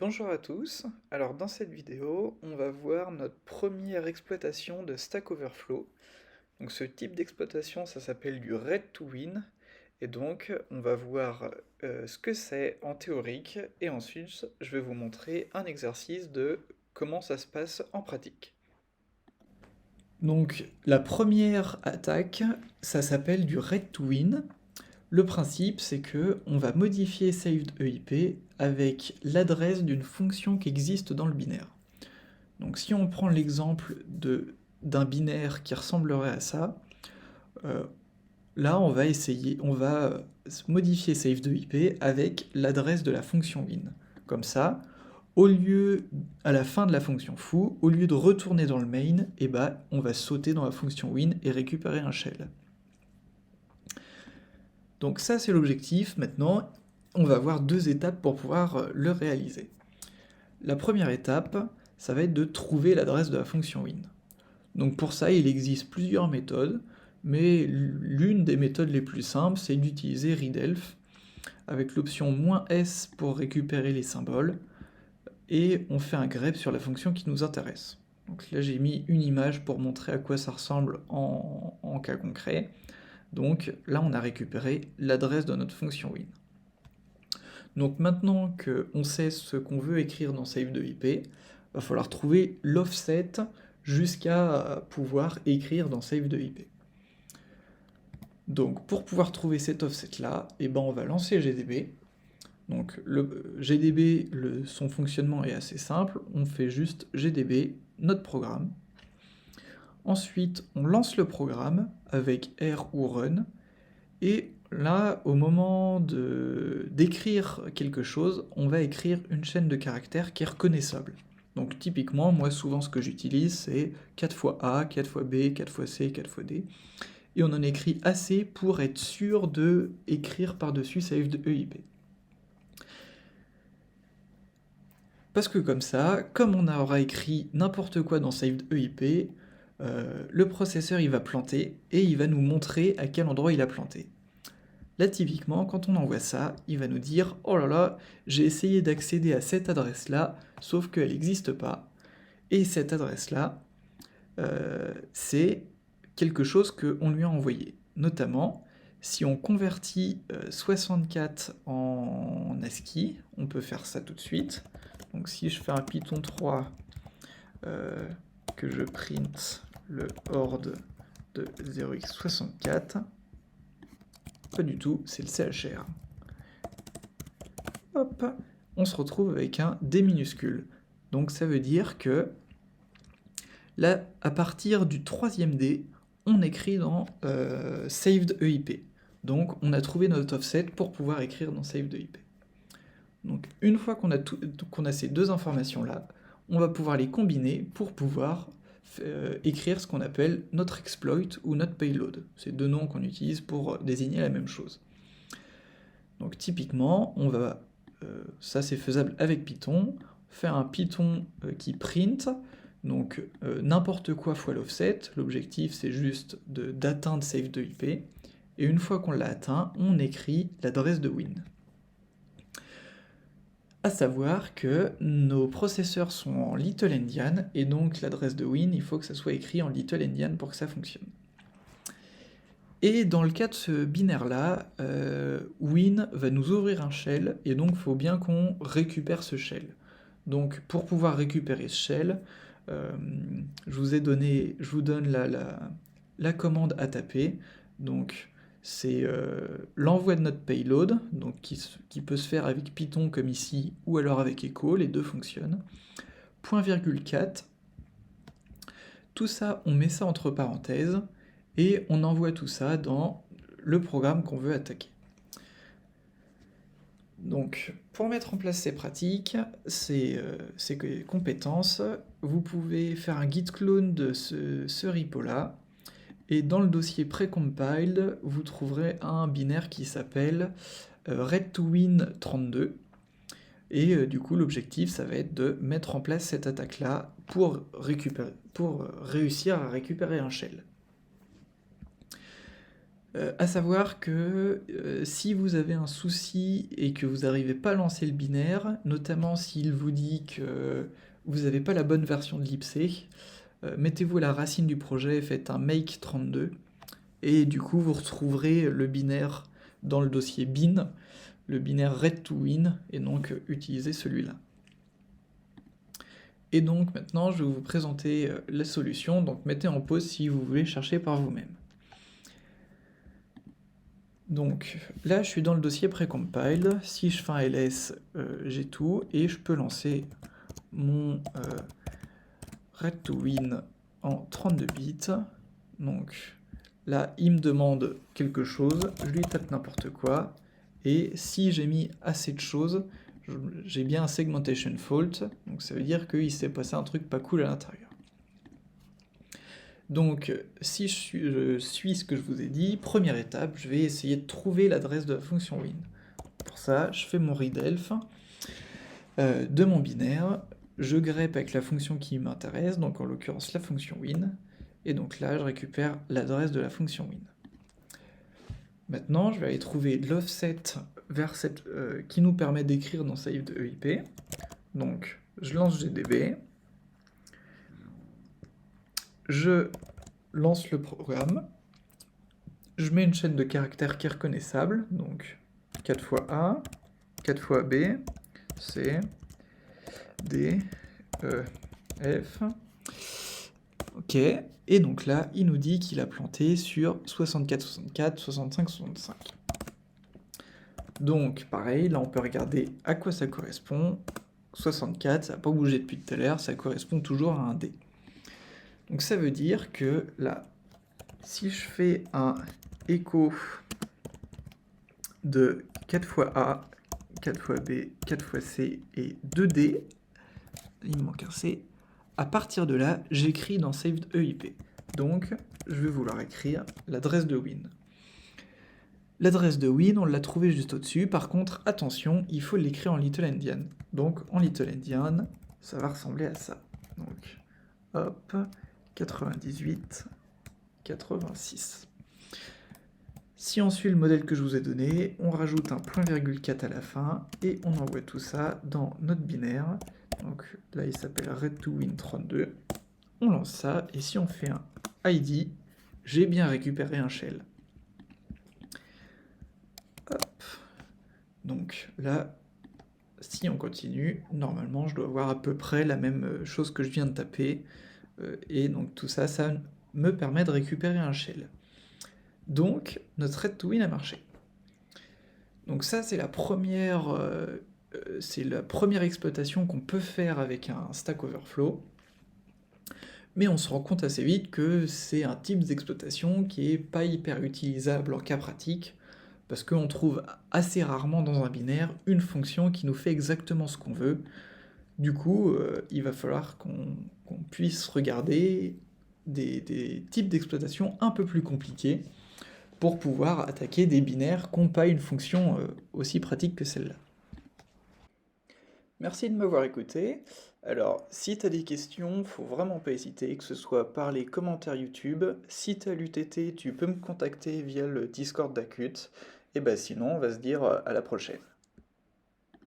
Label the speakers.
Speaker 1: Bonjour à tous, alors dans cette vidéo, on va voir notre première exploitation de Stack Overflow. Donc ce type d'exploitation, ça s'appelle du Read to Win, et donc on va voir ce que c'est en théorique, et ensuite je vais vous montrer un exercice de comment ça se passe en pratique. Donc la première attaque, ça s'appelle du Read to Win. Le principe, c'est que on va modifier SavedEIP avec l'adresse d'une fonction qui existe dans le binaire. Donc si on prend l'exemple d'un binaire qui ressemblerait à ça, euh, là on va modifier SavedEIP avec l'adresse de la fonction win. Comme ça, au lieu, à la fin de la fonction foo, au lieu de retourner dans le main, eh ben, on va sauter dans la fonction win et récupérer un shell. Donc ça c'est l'objectif. Maintenant, on va avoir deux étapes pour pouvoir le réaliser. La première étape, ça va être de trouver l'adresse de la fonction win. Donc pour ça, il existe plusieurs méthodes, mais l'une des méthodes les plus simples, c'est d'utiliser readelf, avec l'option "-s" pour récupérer les symboles, et on fait un grep sur la fonction qui nous intéresse. Donc là j'ai mis une image pour montrer à quoi ça ressemble en cas concret. Donc là on a récupéré l'adresse de notre fonction win. Donc maintenant qu'on sait ce qu'on veut écrire dans save2ip, il va falloir trouver l'offset jusqu'à pouvoir écrire dans save2ip. Donc pour pouvoir trouver cet offset-là, on va lancer GDB. Donc le GDB, son fonctionnement est assez simple, on fait juste GDB, notre programme. Ensuite, on lance le programme avec R ou Run, et là, au moment d'écrire quelque chose, on va écrire une chaîne de caractères qui est reconnaissable. Donc typiquement, moi souvent ce que j'utilise c'est 4 fois A, 4 fois B, 4 fois C, 4 fois D. Et on en écrit assez pour être sûr de écrire par-dessus save2EIP. Parce que comme ça, comme on aura écrit n'importe quoi dans save2EIP, le processeur il va planter et il va nous montrer à quel endroit il a planté. Là, typiquement, quand on envoie ça, il va nous dire « Oh là là, j'ai essayé d'accéder à cette adresse-là, sauf qu'elle n'existe pas. » Et cette adresse-là, c'est quelque chose qu'on lui a envoyé. Notamment, si on convertit 64 en ASCII, on peut faire ça tout de suite. Donc si je fais un Python 3, que je print le horde de 0x64, pas du tout, c'est le CHR. Hop, on se retrouve avec un D minuscule. Donc ça veut dire que là, à partir du troisième D, on écrit dans SavedEIP. Donc on a trouvé notre offset pour pouvoir écrire dans SavedEIP. Donc une fois qu'on a ces deux informations-là, on va pouvoir les combiner pour pouvoir écrire ce qu'on appelle notre exploit ou notre payload. C'est deux noms qu'on utilise pour désigner la même chose. Donc typiquement, ça c'est faisable avec Python, faire un Python qui print, donc n'importe quoi fois l'offset. L'objectif c'est juste d'atteindre save2ip, et une fois qu'on l'a atteint, on écrit l'adresse de win. À savoir que nos processeurs sont en Little Endian, et donc l'adresse de win, il faut que ça soit écrit en Little Endian pour que ça fonctionne. Et dans le cas de ce binaire-là, win va nous ouvrir un shell, et donc il faut bien qu'on récupère ce shell. Donc pour pouvoir récupérer ce shell, je vous donne la commande à taper. Donc c'est l'envoi de notre payload, donc qui peut se faire avec Python comme ici, ou alors avec Echo, les deux fonctionnent. .4, tout ça, on met ça entre parenthèses, et on envoie tout ça dans le programme qu'on veut attaquer. Donc, pour mettre en place ces pratiques, ces compétences, vous pouvez faire un git clone de ce repo-là, et dans le dossier precompiled, vous trouverez un binaire qui s'appelle read2win32, et du coup, l'objectif, ça va être de mettre en place cette attaque-là pour réussir à récupérer un shell. À savoir que si vous avez un souci et que vous n'arrivez pas à lancer le binaire, notamment s'il vous dit que vous n'avez pas la bonne version de l'IPC, mettez-vous à la racine du projet, faites un make 32, et du coup vous retrouverez le binaire dans le dossier bin, le binaire red to win, et donc utilisez celui-là. Et donc maintenant je vais vous présenter la solution, donc mettez en pause si vous voulez chercher par vous-même. Donc là je suis dans le dossier precompiled, si je fais un ls, j'ai tout, et je peux lancer mon red to win en 32 bits. Donc là il me demande quelque chose, je lui tape n'importe quoi, et si j'ai mis assez de choses, j'ai bien un segmentation fault, donc ça veut dire qu'il s'est passé un truc pas cool à l'intérieur. Donc si je suis ce que je vous ai dit, première étape, je vais essayer de trouver l'adresse de la fonction win. Pour ça, je fais mon readelf de mon binaire, je grep avec la fonction qui m'intéresse, donc en l'occurrence la fonction win, et donc là je récupère l'adresse de la fonction win. Maintenant, je vais aller trouver l'offset vers cette qui nous permet d'écrire dans saved EIP. Donc, je lance GDB, je lance le programme, je mets une chaîne de caractères qui est reconnaissable, donc 4 fois A, 4 fois B, C, D, E, F. Ok, et donc là, il nous dit qu'il a planté sur 64, 64, 65, 65. Donc, pareil, là on peut regarder à quoi ça correspond. 64, ça n'a pas bougé depuis tout à l'heure, ça correspond toujours à un D. Donc ça veut dire que là, si je fais un écho de 4 fois A, 4 fois B, 4 fois C et 2D, il me manque un C, à partir de là, j'écris dans saved EIP. Donc, je vais vouloir écrire l'adresse de win. L'adresse de win, on l'a trouvée juste au-dessus. Par contre, attention, il faut l'écrire en Little Endian. Donc, en Little Endian, ça va ressembler à ça. Donc, hop, 98, 86. Si on suit le modèle que je vous ai donné, on rajoute un .4 à la fin et on envoie tout ça dans notre binaire. Donc là, il s'appelle red2win32. On lance ça et si on fait un ID, j'ai bien récupéré un shell. Hop. Donc là, si on continue, normalement, je dois avoir à peu près la même chose que je viens de taper. Et donc tout ça, ça me permet de récupérer un shell. Donc, notre red to win a marché. Donc ça, c'est la première exploitation qu'on peut faire avec un Stack Overflow. Mais on se rend compte assez vite que c'est un type d'exploitation qui n'est pas hyper utilisable en cas pratique, parce qu'on trouve assez rarement dans un binaire une fonction qui nous fait exactement ce qu'on veut. Du coup, il va falloir qu'on puisse regarder des types d'exploitation un peu plus compliqués pour pouvoir attaquer des binaires qui n'ont pas une fonction aussi pratique que celle-là. Merci de m'avoir écouté. Alors, si tu as des questions, faut vraiment pas hésiter, que ce soit par les commentaires YouTube. Si tu as l'UTT, tu peux me contacter via le Discord d'Acute. Et bah sinon, on va se dire à la prochaine.